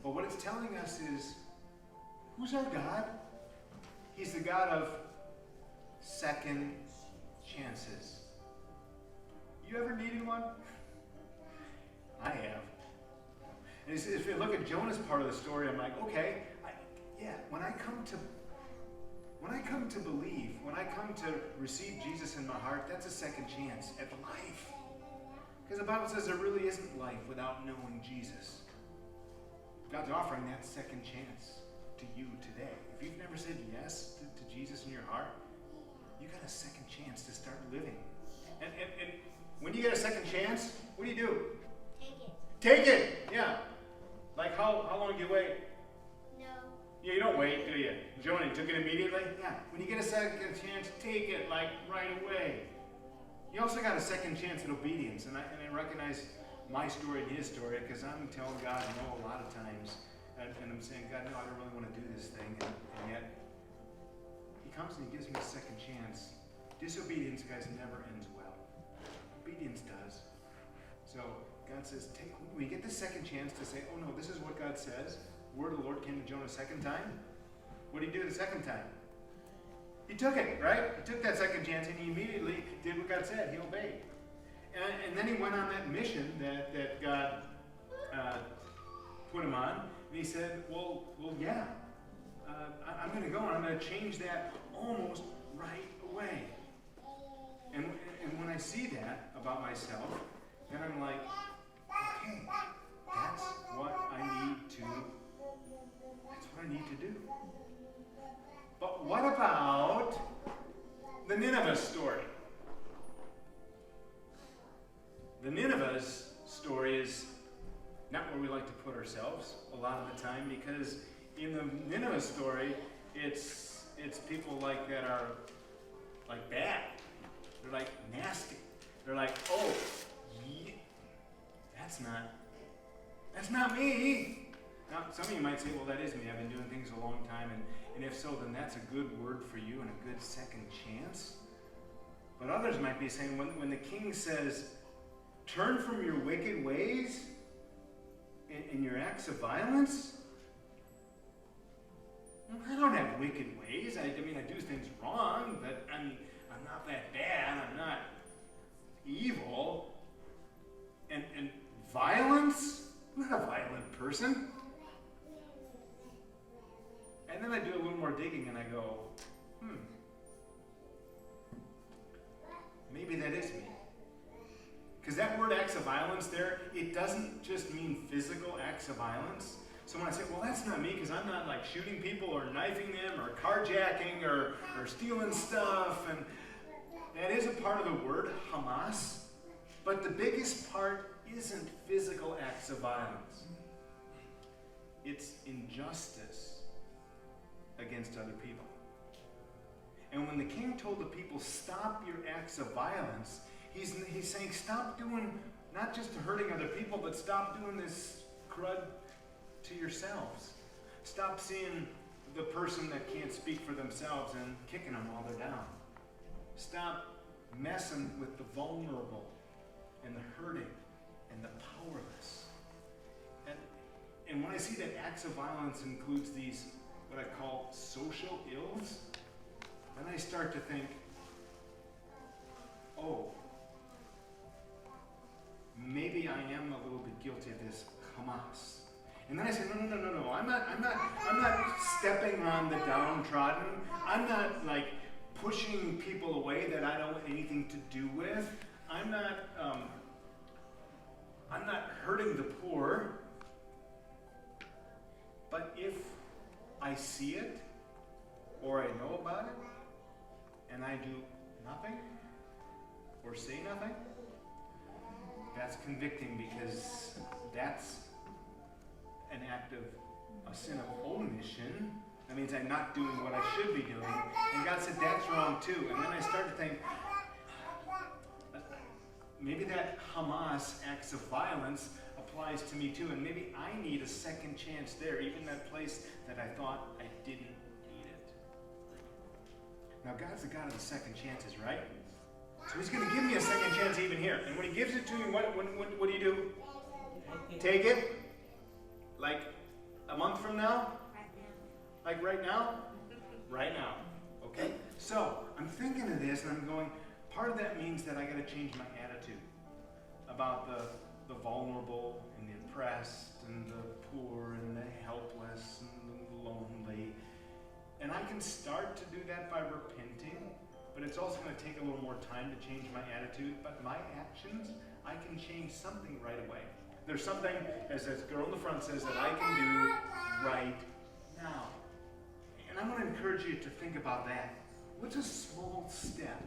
But what it's telling us is, who's our God? He's the God of second chances. You ever needed one? I have. And if you look at Jonah's part of the story, I'm like, okay, when I come to believe, when I come to receive Jesus in my heart, that's a second chance at life. Because the Bible says there really isn't life without knowing Jesus. God's offering that second chance to you today. If you've never said yes to Jesus in your heart, you got a second chance to start living. And when you get a second chance, what do? Take it! Yeah. Like how long do you wait? No. Yeah, you don't wait, do you? Jonah took it immediately? Yeah. When you get a second chance, take it like right away. You also got a second chance at obedience. And I recognize my story and his story because I'm telling God no a lot of times. And I'm saying, God, no, I don't really want to do this thing. And yet, he comes and he gives me a second chance. Disobedience, guys, never ends well. Obedience does. So God says, when you get the second chance to say, oh no, this is what God says. Word of the Lord came to Jonah a second time. What did he do the second time? He took it, right? He took that second chance and he immediately did what God said. He obeyed. And then he went on that mission that God put him on. And he said, well, yeah. I'm going to go and I'm going to change that almost right away. And when I see that about myself, then I'm like, okay, that's what I need to do. But what about the Nineveh story? The Nineveh's story is not where we like to put ourselves a lot of the time, because in the Nineveh story, it's people like that are like bad. They're like nasty. They're like, oh, yeah, that's not me. Now, some of you might say, well, that is me. I've been doing things a long time, and if so, then that's a good word for you and a good second chance. But others might be saying, when the king says, turn from your wicked ways and your acts of violence, well, I don't have wicked ways. I mean, I do things wrong, but I'm not that bad. I'm not evil. And violence? I'm not a violent person. And then I do a little more digging and I go, maybe that is me. Because that word acts of violence there, it doesn't just mean physical acts of violence. So when I say, well, that's not me, because I'm not like shooting people or knifing them or carjacking or stealing stuff. And that is a part of the word, Hamas. But the biggest part isn't physical acts of violence. It's injustice against other people. And when the king told the people, stop your acts of violence, he's saying, stop doing, not just hurting other people, but stop doing this crud to yourselves. Stop seeing the person that can't speak for themselves and kicking them while they're down. Stop messing with the vulnerable and the hurting and the powerless. And when I see that acts of violence includes these, what I call social ills, then I start to think, oh, maybe I am a little bit guilty of this Hamas. And then I say, no. I'm not stepping on the downtrodden. I'm not like pushing people away that I don't want anything to do with. I'm not hurting the poor. But if I see it or I know about it and I do nothing or say nothing, that's convicting, because that's an act of a sin of omission. That means I'm not doing what I should be doing. And God said that's wrong too. And then I start to think, maybe that Hamas acts of violence applies to me too. And maybe I need a second chance there, even that place that I thought I didn't need it. Now God's the God of the second chances, right? So he's going to give me a second chance even here. And when he gives it to me, what do you do? Take it. Like month from now? Like right now? Right now. Okay? So, I'm thinking of this and I'm going, part of that means that I got to change my attitude about the vulnerable and the oppressed and the poor and the helpless and the lonely. And I can start to do that by repenting, but it's also going to take a little more time to change my attitude. But my actions, I can change something right away. There's something, as this girl in the front says, that I can do right now. And I'm going to encourage you to think about that. What's a small step?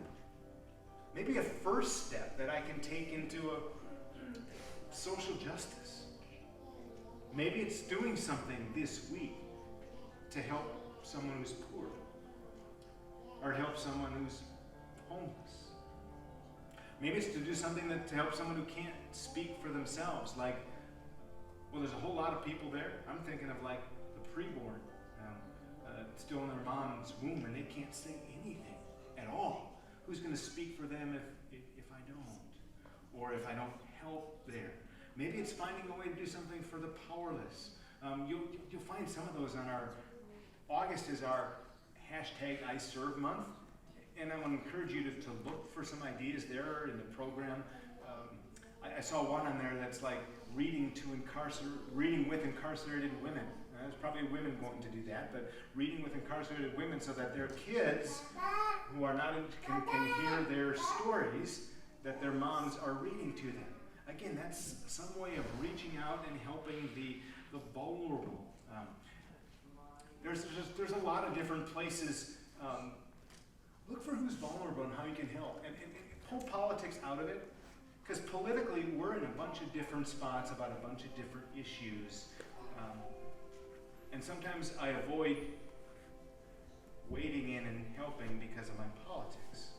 Maybe a first step that I can take into a social justice. Maybe it's doing something this week to help someone who's poor, or help someone who's homeless. Maybe it's to do something to help someone who can't speak for themselves. Like, well, there's a whole lot of people there. I'm thinking of like the preborn, still in their mom's womb, and they can't say anything at all. Who's going to speak for them if I don't, or if I don't help there? Maybe it's finding a way to do something for the powerless. You'll find some of those on our August is our #IServe month, and I want to encourage you to look for some ideas there in the program. I saw one on there that's like reading with incarcerated women. There's probably women going to do that, but reading with incarcerated women so that their kids who are not can hear their stories that their moms are reading to them. Again, that's some way of reaching out and helping the vulnerable. There's a lot of different places. Look for who's vulnerable and how you can help. And pull politics out of it. Because politically, we're in a bunch of different spots about a bunch of different issues. And sometimes I avoid wading in and helping because of my politics.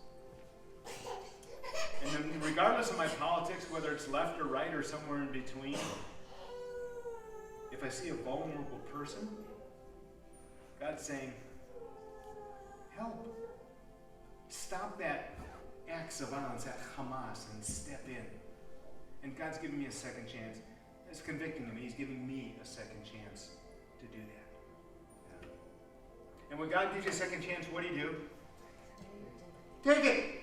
And then regardless of my politics, whether it's left or right or somewhere in between, if I see a vulnerable person, God's saying, help. Stop that acts of violence at Hamas and step in. And God's giving me a second chance. He's convicting me. He's giving me a second chance to do that. Yeah. And when God gives you a second chance, what do? Take it.